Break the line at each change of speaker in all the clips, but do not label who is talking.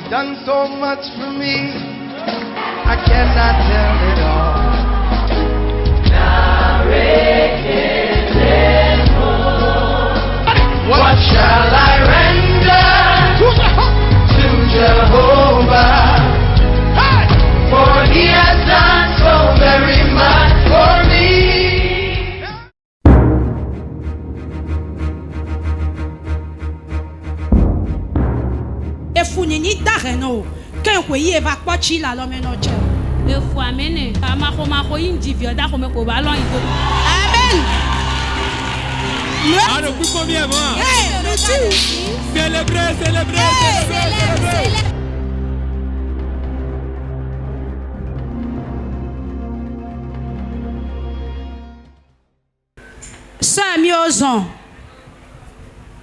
done so much for me, I cannot tell it all. What shall I render to Jehovah? For he has done so very much for me.
Efunini dareno ken kweyi eva kpochi la lo menoje.
Efu amene amako indivio da ko me ko ba lo ito.
Amen.
Alors, plus combien moi?
Célébrez. Samuelson.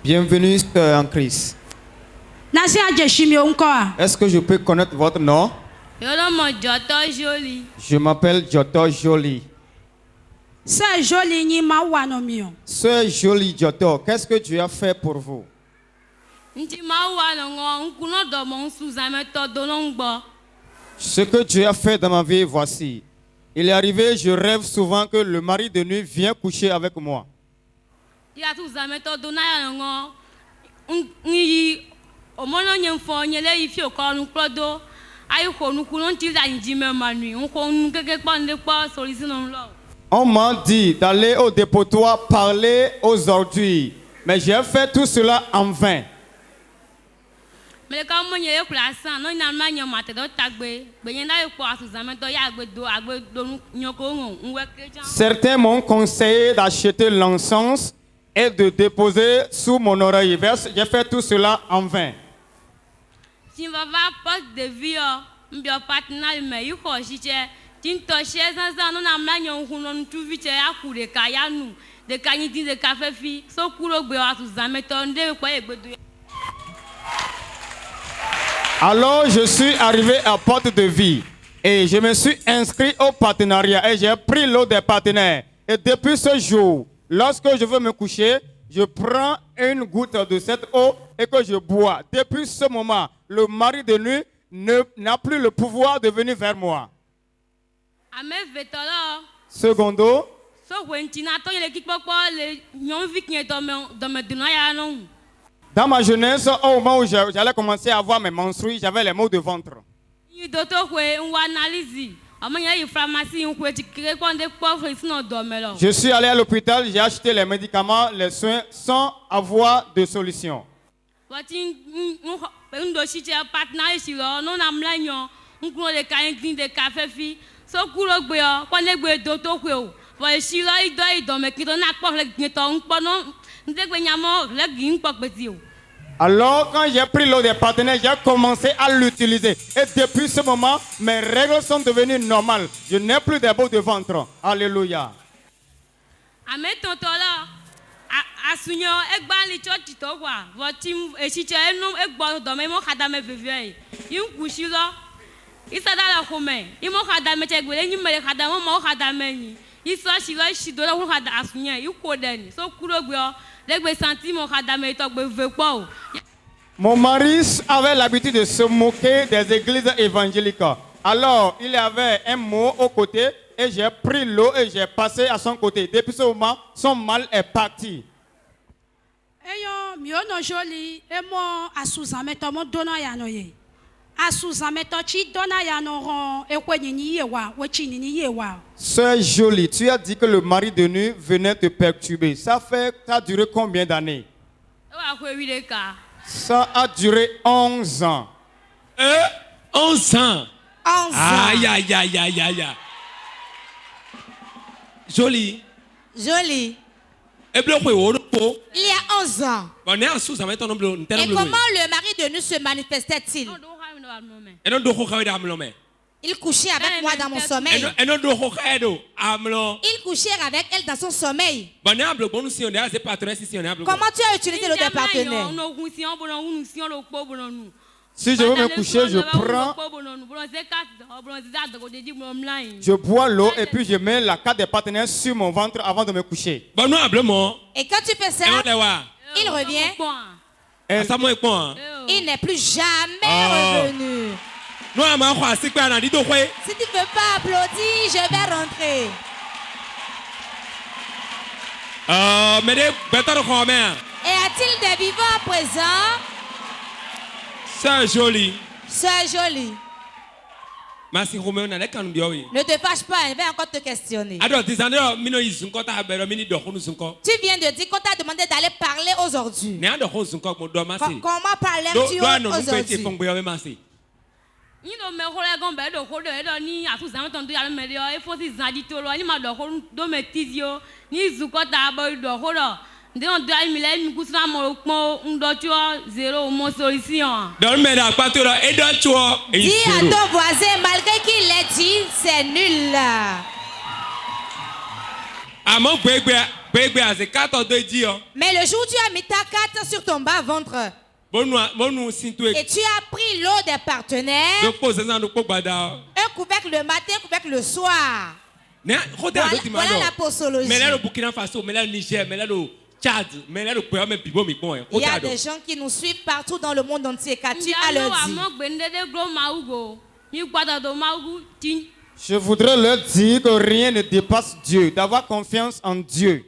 Bienvenue en Christ. Est-ce que je peux connaître votre nom? Je m'appelle Joto Jolie.
Sœur Jolie ni ma wanomio.
Sœur Jolie Joto, qu'est-ce que Dieu a fait pour vous? Ce que Dieu a fait dans ma vie, voici. Il est arrivé, je rêve souvent que le mari de nuit vient coucher avec moi. On m'a dit d'aller au dépotoir parler aux ordures, mais j'ai fait tout cela en vain. Certains m'ont conseillé d'acheter l'encens et de déposer sous mon oreille. J'ai fait tout cela en vain. Alors je suis arrivé à Porte de Vie et je me suis inscrit au partenariat et j'ai pris l'eau des partenaires. Et depuis ce jour, lorsque je veux me coucher, je prends une goutte de cette eau et que je bois. Depuis ce moment, le mari de nuit n'a plus le pouvoir de venir vers moi. Secondo, dans ma jeunesse, au moment où j'allais commencer à avoir mes menstrues, j'avais les maux de ventre. Je suis allé à l'hôpital, j'ai acheté les médicaments, les soins sans avoir de solution. Alors, quand j'ai pris l'eau des partenaires, j'ai commencé à l'utiliser. Et depuis ce moment, mes règles sont devenues normales. Je n'ai plus de maux de ventre. Alléluia. Mon mari avait l'habitude de se moquer des églises évangéliques. Alors, il avait un mot au côté et j'ai pris l'eau et j'ai passé à son côté. Depuis ce moment, son mal est parti. Sœur Jolie, tu as dit que le mari de nuit venait te perturber. Ça a duré combien d'années? Ça a duré 11 ans.
11 ans.
11 ans.
Aïe. Jolie.
Il y a 11 ans. Et comment le mari de nous se manifestait-il? Il couchait avec moi dans mon sommeil. Il couchait avec elle dans son sommeil. Comment tu as utilisé le partenaire?
Si je veux me coucher, je bois l'eau et puis je mets la carte des partenaires sur mon ventre avant de me coucher.
Et quand tu fais ça, il revient. Il n'est plus jamais revenu. Si tu ne veux pas applaudir, je vais rentrer. Et a-t-il des vivants présents?
Sœur Jolie.
Sœur Jolie. Ne te fâche pas, je vais encore te questionner. Tu viens de dire qu'on t'a demandé d'aller parler aujourd'hui. Comment parles-tu aujourd'hui?
Dis à
ton voisin, malgré qu'il l'ait dit, c'est nul. Mais le jour où tu as mis ta carte sur ton bas-ventre et tu as pris l'eau des partenaires, un couvercle le matin, un couvercle le soir. Voilà la posologie. Il y a des gens qui nous suivent partout dans le monde entier. Qu'as-tu à leur dire?
Je voudrais leur dire que rien ne dépasse Dieu, d'avoir confiance en Dieu.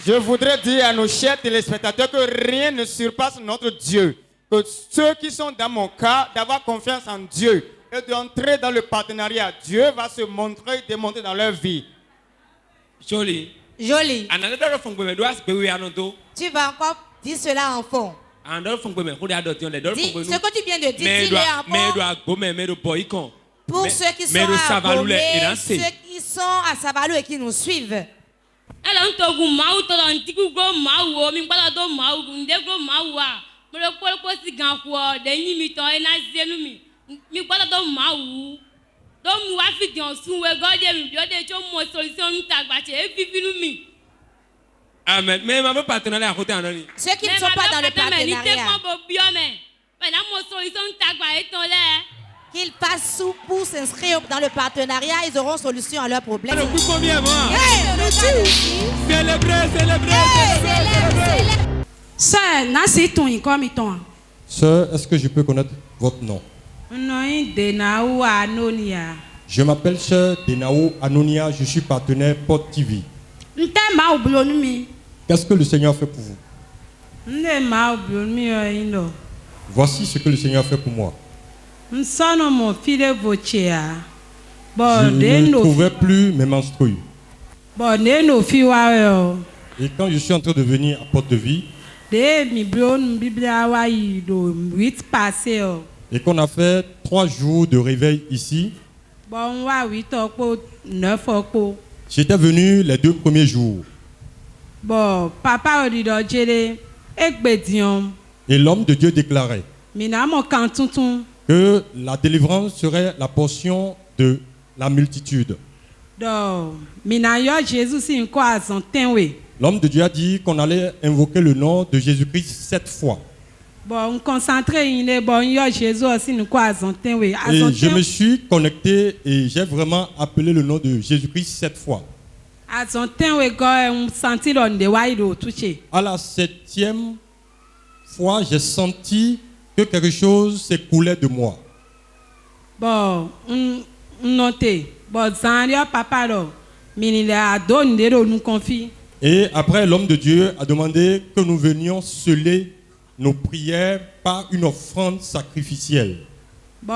Je voudrais dire à nos chers téléspectateurs que rien ne surpasse notre Dieu. Que ceux qui sont dans mon cas, d'avoir confiance en Dieu et d'entrer dans le partenariat, Dieu va se montrer et démontrer dans leur vie.
Jolie. Tu vas encore dire cela en fond. Dis, ce que tu viens de dire, dis-le en fond. Pour ceux qui sont à Gomé, ceux qui sont à Savalou et qui nous suivent.
Amen. Mais ma partenariat à côté.
Ceux qui ne sont pas dans le partenariat, qu'ils passent sous pour s'inscrire dans le partenariat, ils auront solution à leurs problèmes.
Sœur, est-ce que je peux connaître votre nom? Je m'appelle Sœur Denao Anonia, je suis partenaire Porte TV. Qu'est-ce que le Seigneur fait pour vous? Voici ce que le Seigneur fait pour moi. Je ne trouvais plus mes menstrues. Et quand je suis en train de venir à Porte de Vie, et qu'on a fait 3 jours de réveil ici, j'étais venu les 2 premiers jours. Et l'homme de Dieu déclarait que la délivrance serait la portion de la multitude. L'homme de Dieu a dit qu'on allait invoquer le nom de Jésus-Christ 7 fois. Et je me suis connecté et j'ai vraiment appelé le nom de Jésus-Christ 7 fois. À la 7e fois, j'ai senti que quelque chose s'écoulait de moi. Et après, l'homme de Dieu a demandé que nous venions sceller nos prières par une offrande sacrificielle. Et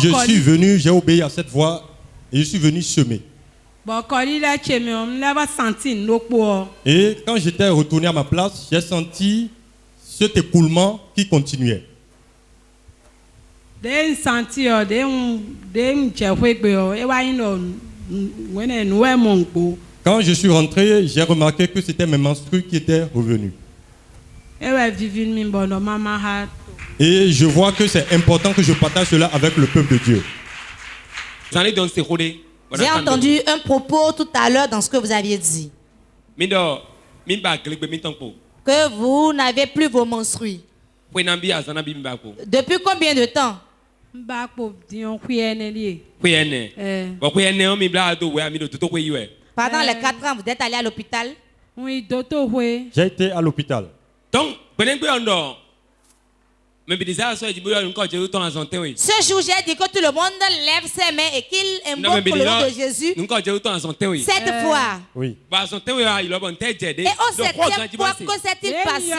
je suis venu, j'ai obéi à cette voix et je suis venu semer. Et quand j'étais retourné à ma place, j'ai senti cet écoulement qui continuait. Quand je suis rentré, j'ai remarqué que c'était mes menstrues qui étaient revenues. Et je vois que c'est important que je partage cela avec le peuple de Dieu.
J'ai entendu un propos tout à l'heure dans ce que vous aviez dit. Que vous n'avez plus vos menstrues. Depuis combien de temps? Pendant les 4 ans, vous êtes allé à l'hôpital?
Oui,
j'ai été à l'hôpital.
Donc, ce
jour, j'ai dit que tout le monde lève ses mains et qu'il invoque le nom de Jésus. Cette fois.
Oui.
Et au 7e fois, que s'est-il passé?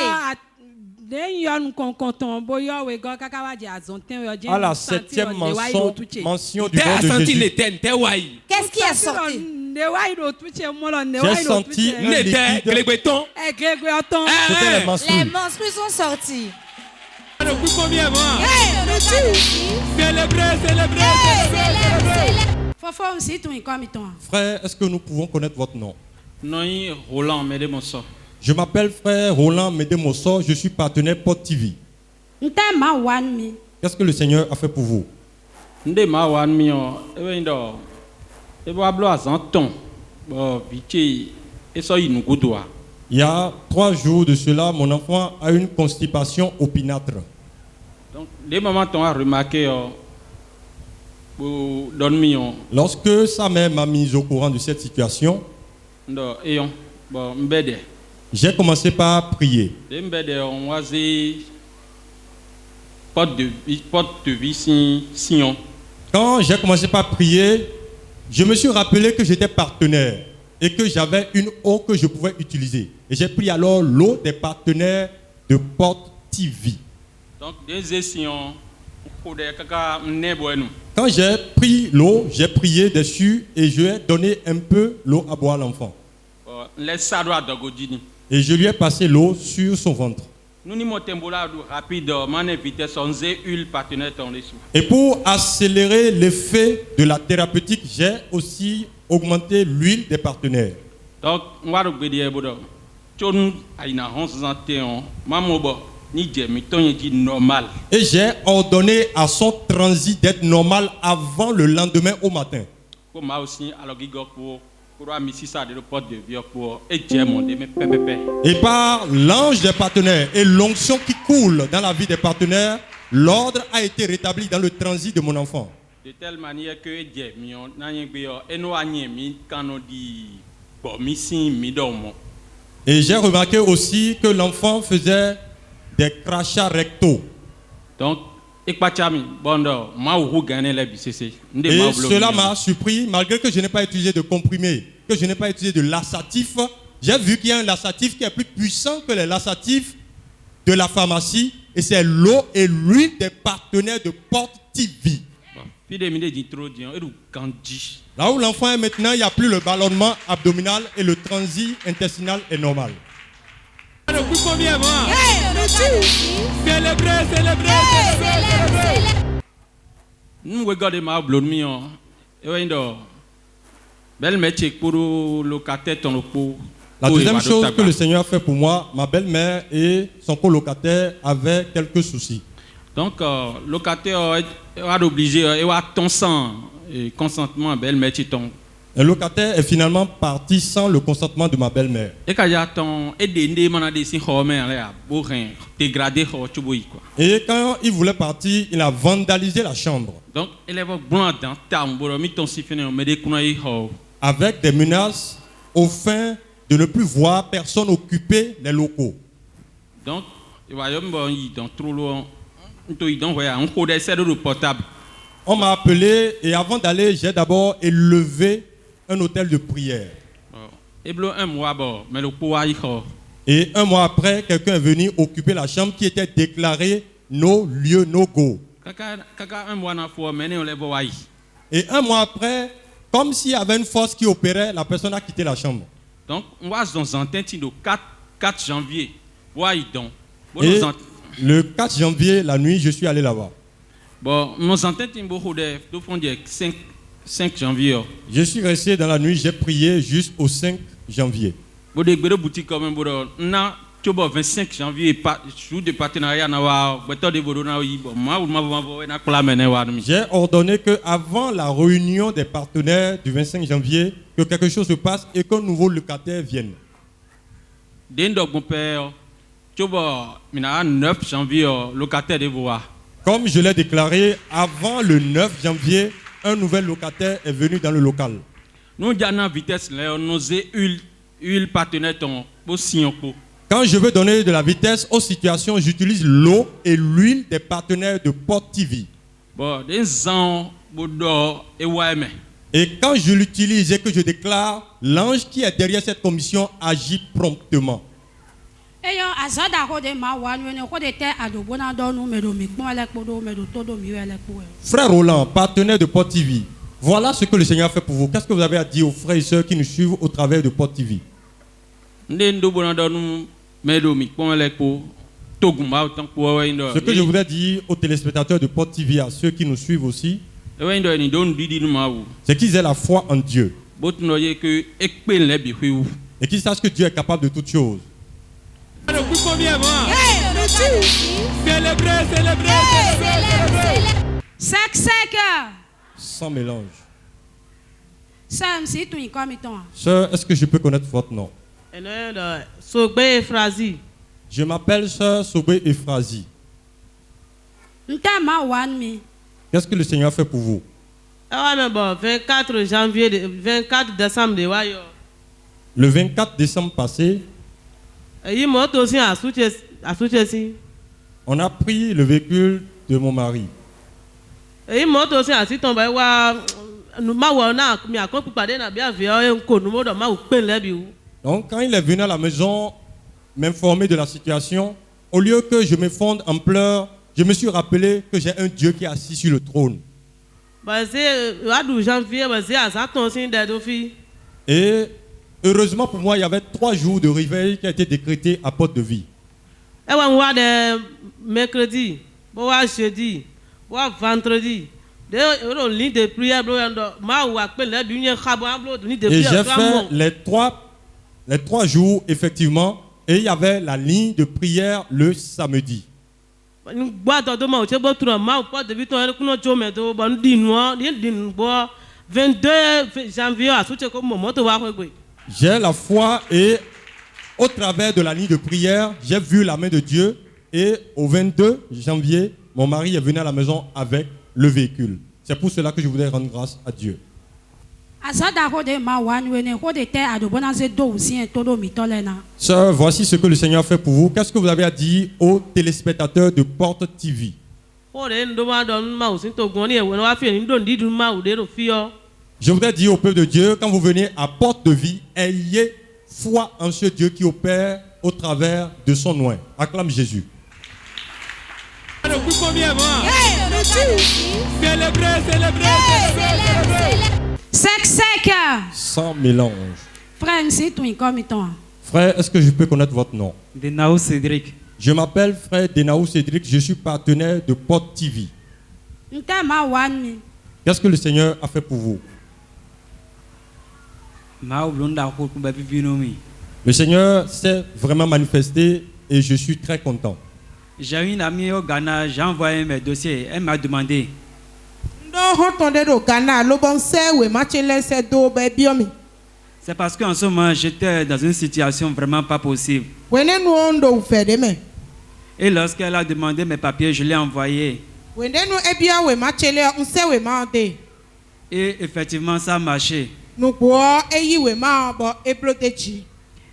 À la 7e mention du nom de Jésus.
Qu'est-ce qui est sorti?
J'ai senti un liquide.
Les menstrues sont sorties.
Frère, est-ce que nous pouvons connaître votre nom?
Roland Medemoso.
Je m'appelle frère Roland Medemoso, je suis partenaire Pot TV. Qu'est-ce que le Seigneur a fait pour vous? Il y a 3 jours de cela, mon enfant a une constipation opiniâtre.
Donc, les mamans ont remarqué
lorsque sa mère m'a mis au courant de cette situation, j'ai commencé par prier. Quand j'ai commencé par prier, je me suis rappelé que j'étais partenaire et que j'avais une eau que je pouvais utiliser. Et j'ai pris alors l'eau des partenaires de Pot TV.
Donc,
quand j'ai pris l'eau, j'ai prié dessus et je lui ai donné un peu l'eau à boire à l'enfant. Et je lui ai passé l'eau sur son ventre. Et pour accélérer l'effet de la thérapeutique, j'ai aussi augmenté l'huile des partenaires.
Donc,
et j'ai ordonné à son transit d'être normal avant le lendemain au matin. Et par l'ange des partenaires et l'onction qui coule dans la vie des partenaires, l'ordre a été rétabli dans le transit de mon enfant.
De telle manière que
et j'ai remarqué aussi que l'enfant faisait des crachats rectaux.
Donc, et
cela m'a surpris, malgré que je n'ai pas utilisé de comprimés, que je n'ai pas utilisé de laxatif. J'ai vu qu'il y a un laxatif qui est plus puissant que les laxatifs de la pharmacie, et c'est l'eau et l'huile des partenaires de Pot TV. Là où l'enfant est maintenant, il n'y a plus le ballonnement abdominal et le transit intestinal est normal. La deuxième chose que le Seigneur a fait pour moi, ma belle-mère et son colocataire avaient quelques soucis.
Donc, le locataire a obligé à ton sang et consentement belle-mère.
Le locataire est finalement parti sans le consentement de ma belle-mère. Et quand il voulait partir, il a vandalisé la chambre.
Donc,
avec des menaces au fin de ne plus voir personne occuper les locaux.
Donc,
on m'a appelé et avant d'aller, j'ai d'abord élevé un hôtel de prière. Et un mois après, quelqu'un est venu occuper la chambre qui était déclarée no lieu, no go. Et un mois après, comme s'il y avait une force qui opérait, la personne a quitté la chambre.
Donc, on va dans un temps de 4 janvier.
Et le 4 janvier, la nuit, je suis allé là-bas.
Bon, nous entendons 5 janvier.
Je suis resté dans la nuit, j'ai prié jusqu'au 5 janvier.
25 janvier, jour de partenariat,
j'ai ordonné qu'avant la réunion des partenaires du 25 janvier, que quelque chose se passe et qu'un nouveau locataire vienne.
9 janvier, locataire de voir.
Comme je l'ai déclaré, avant le 9 janvier, un nouvel locataire est venu dans le local.
Nous avons vitesse, nous avons huile partenaire pour signer.
Quand je veux donner de la vitesse aux situations, j'utilise l'eau et l'huile des partenaires de Port TV. Et quand je l'utilise et que je déclare, l'ange qui est derrière cette commission agit promptement. Frère Roland, partenaire de Port TV, voilà ce que le Seigneur a fait pour vous. Qu'est-ce que vous avez à dire aux frères et sœurs qui nous suivent au travers de Port TV? Ce que je voudrais dire aux téléspectateurs de Port TV, à ceux qui nous suivent aussi, c'est qu'ils aient la foi en Dieu. Et qu'ils sachent que Dieu est capable de toutes choses. Sans mélange. Sœur, est-ce que je peux connaître votre nom? Je m'appelle Sœur Sobé Ephrasie. Qu'est-ce que le Seigneur a fait pour vous?
24 janvier, 24 décembre.
Le 24 décembre passé, on a pris le véhicule de mon mari. Donc quand il est venu à la maison m'informer de la situation, au lieu que je m'effondre en pleurs, je me suis rappelé que j'ai un Dieu qui est assis sur le trône. Et heureusement pour moi, il y avait 3 jours de réveil qui a été décrété à Porte de Vie.
Mercredi, jeudi, vendredi. Et
j'ai fait les 3 jours effectivement, et il y avait la ligne de prière le samedi.
22 janvier,
j'ai la foi et au travers de la ligne de prière, j'ai vu la main de Dieu. Et au 22 janvier, mon mari est venu à la maison avec le véhicule. C'est pour cela que je voudrais rendre grâce à Dieu. Sœur, voici ce que le Seigneur a fait pour vous. Qu'est-ce que vous avez à dire aux téléspectateurs de Porte TV? Je voudrais dire au peuple de Dieu, quand vous venez à Porte de Vie, ayez foi en ce Dieu qui opère au travers de son nom. Acclame Jésus. Sans mélange. Frère, est-ce que je peux connaître votre nom?
Denaou Cédric.
Je m'appelle frère Denaou Cédric, je suis partenaire de Port TV. Qu'est-ce que le Seigneur a fait pour vous? Le Seigneur s'est vraiment manifesté et je suis très content.
J'ai une amie au Ghana, j'ai envoyé mes dossiers, elle m'a demandé. C'est parce qu'en ce moment, j'étais dans une situation vraiment pas possible. Et lorsqu'elle a demandé mes papiers, je l'ai envoyé. Et effectivement, ça a marché.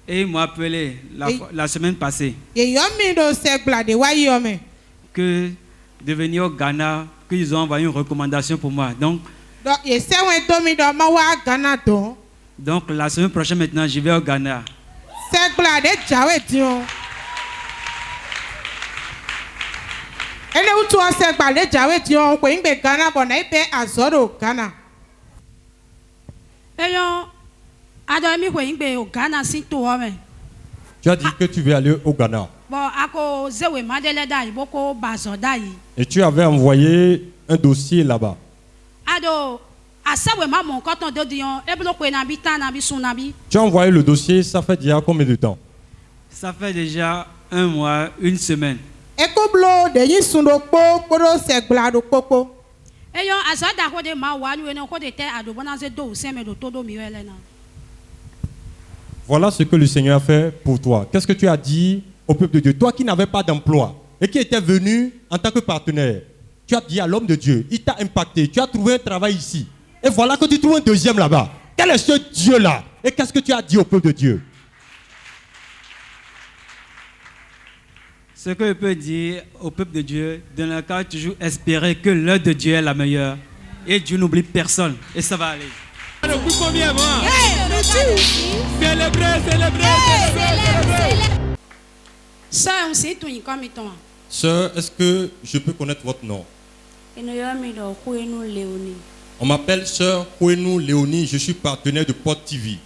Et ils m'ont appelé la semaine passée que de venir au Ghana, qu'ils ont envoyé une recommandation pour moi. Donc la semaine prochaine maintenant, je vais au Ghana.
Tu as dit que tu veux aller au Ghana. Et tu avais envoyé un dossier là-bas. Tu as envoyé le dossier, ça fait déjà combien de temps?
Ça fait déjà 1 mois, 1 semaine.
Voilà ce que le Seigneur a fait pour toi. Qu'est-ce que tu as dit au peuple de Dieu? Toi qui n'avais pas d'emploi et qui étais venu en tant que partenaire. tu as dit à l'homme de Dieu, il t'a impacté, tu as trouvé un travail ici. Et voilà que tu trouves un deuxième là-bas. Quel est ce Dieu-là? Et qu'est-ce que tu as dit au peuple de Dieu?
Ce que je peux dire au peuple de Dieu, dans le cas toujours espérer que l'heure de Dieu est la meilleure. Et Dieu n'oublie personne. Et ça va aller.
Sœur, est-ce que je peux connaître votre nom? On m'appelle Sœur Kouenou Léonie, je suis partenaire de Pod TV.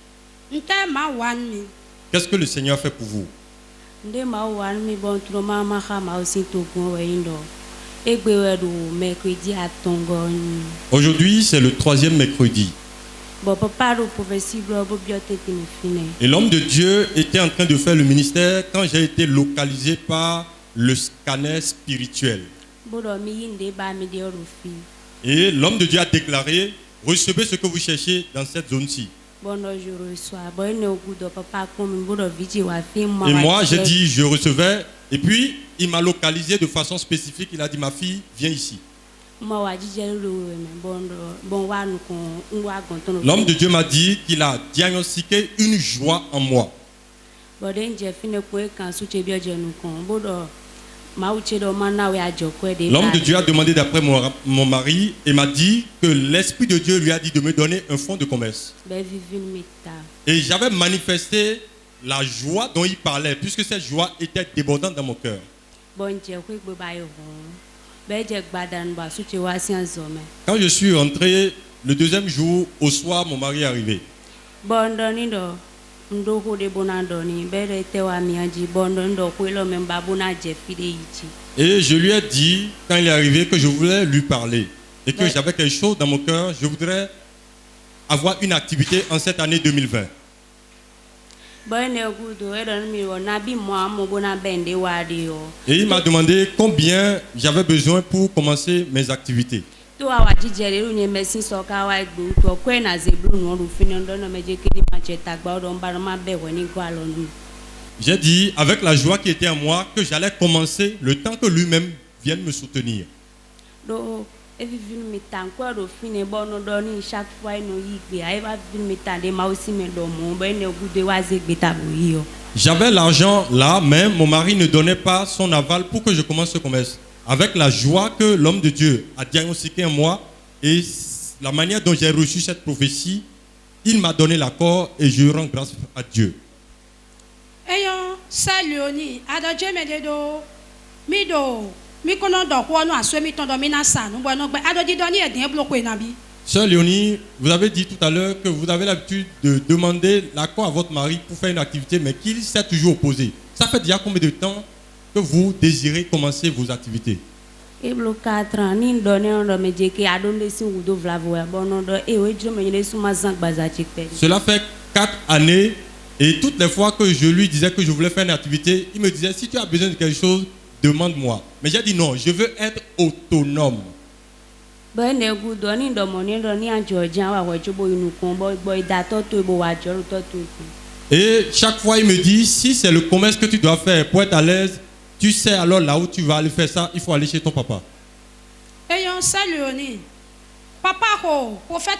Qu'est-ce que le Seigneur fait pour vous? Aujourd'hui, c'est le 3e mercredi. Et l'homme de Dieu était en train de faire le ministère quand j'ai été localisé par le scanner spirituel. Et l'homme de Dieu a déclaré, recevez ce que vous cherchez dans cette zone-ci. Et moi, j'ai dit, je recevais. Et puis, il m'a localisé de façon spécifique. Il a dit, ma fille, viens ici. L'homme de Dieu m'a dit qu'il a diagnostiqué une joie en moi. L'homme de Dieu a demandé d'après mon mari et m'a dit que l'Esprit de Dieu lui a dit de me donner un fonds de commerce. Et j'avais manifesté la joie dont il parlait, puisque cette joie était débordante dans mon cœur. Quand je suis rentré le 2e jour, au soir, mon mari est arrivé. Et je lui ai dit, quand il est arrivé, que je voulais lui parler et que j'avais quelque chose dans mon cœur. Je voudrais avoir une activité en cette année 2020. Et il m'a demandé combien j'avais besoin pour commencer mes activités. J'ai dit avec la joie qui était en moi que j'allais commencer le temps que lui-même vienne me soutenir. J'avais l'argent là, mais mon mari ne donnait pas son aval pour que je commence ce commerce. Avec la joie que l'homme de Dieu a diagnostiqué en moi et la manière dont j'ai reçu cette prophétie, il m'a donné l'accord et je rends grâce à Dieu. Sœur Léonie, vous avez dit tout à l'heure que vous avez l'habitude de demander l'accord à votre mari pour faire une activité, mais qu'il s'est toujours opposé. Ça fait déjà combien de temps que vous désirez commencer vos activités? Cela fait 4 années et toutes les fois que je lui disais que je voulais faire une activité, il me disait si tu as besoin de quelque chose, demande-moi. Mais j'ai dit non, je veux être autonome. Et chaque fois il me dit si c'est le commerce que tu dois faire pour être à l'aise, tu sais alors là où tu vas aller faire ça, il faut aller chez ton papa.
Papa, prophète,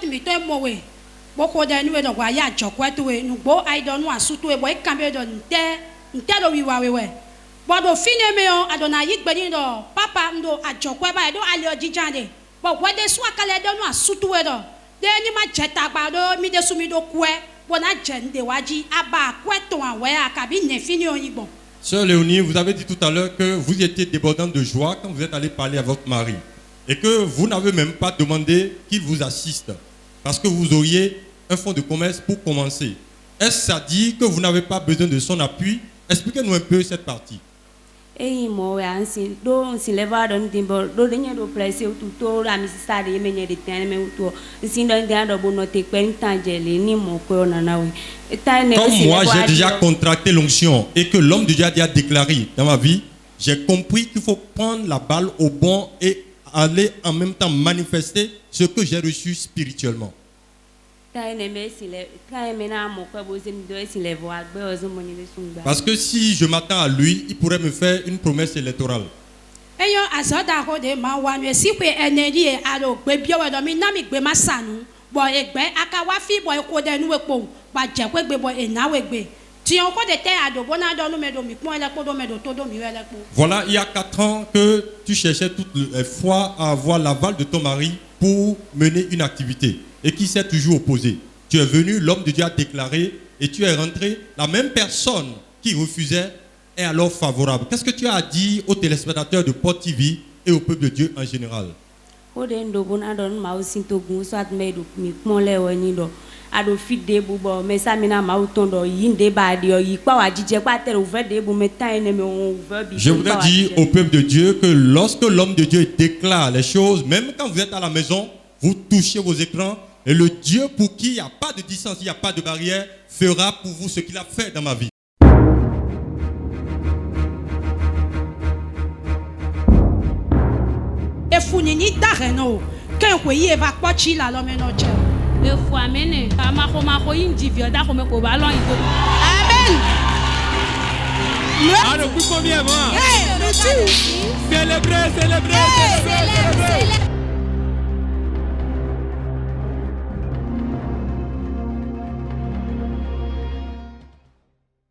beaucoup de nous donc ya jokwa to we nu gbo I don't want sutu e boy kambe do nte do wi wa we bodo fine me on adona yi gbeni do papa ndo ajokwa ba do ali ojijande bo wede su akale do nu asutu we do de ni ma jeta gba do mi de su mi do kwe bona jende waji aba kweton awe akabi ne fini oyigbon.
Sœur Léonie, vous avez dit tout à l'heure que vous étiez débordante de joie quand vous êtes allé parler à votre mari et que vous n'avez même pas demandé qu'il vous assiste parce que vous auriez un fonds de commerce pour commencer. Est-ce que ça dit que vous n'avez pas besoin de son appui? Expliquez-nous un peu cette partie. Comme moi, j'ai déjà contracté l'onction et que l'homme de Dieu a déjà déclaré dans ma vie, j'ai compris qu'il faut prendre la balle au bon et aller en même temps manifester ce que j'ai reçu spirituellement. Parce que si je m'attends à lui, il pourrait me faire une promesse électorale.
Azoda Rode Mawan, si we energy ado, baby, or Dominamic Bemasanu, boy, egbe, Akawafi, boy, Koden Wepo, but Jack boy, and now be.
Voilà, il y a 4 ans que tu cherchais toutes les fois à avoir l'aval de ton mari pour mener une activité et qui s'est toujours opposé. Tu es venu, l'homme de Dieu a déclaré et tu es rentré. La même personne qui refusait est alors favorable. Qu'est-ce que tu as dit aux téléspectateurs de Port TV et au peuple de Dieu en général? Je voudrais dire au peuple de Dieu que lorsque l'homme de Dieu déclare les choses, même quand vous êtes à la maison, vous touchez vos écrans et le Dieu pour qui il n'y a pas de distance, il n'y a pas de barrière, fera pour vous ce qu'il a fait dans ma vie.
Amen.
Alors, pour combien moi? Célébrez.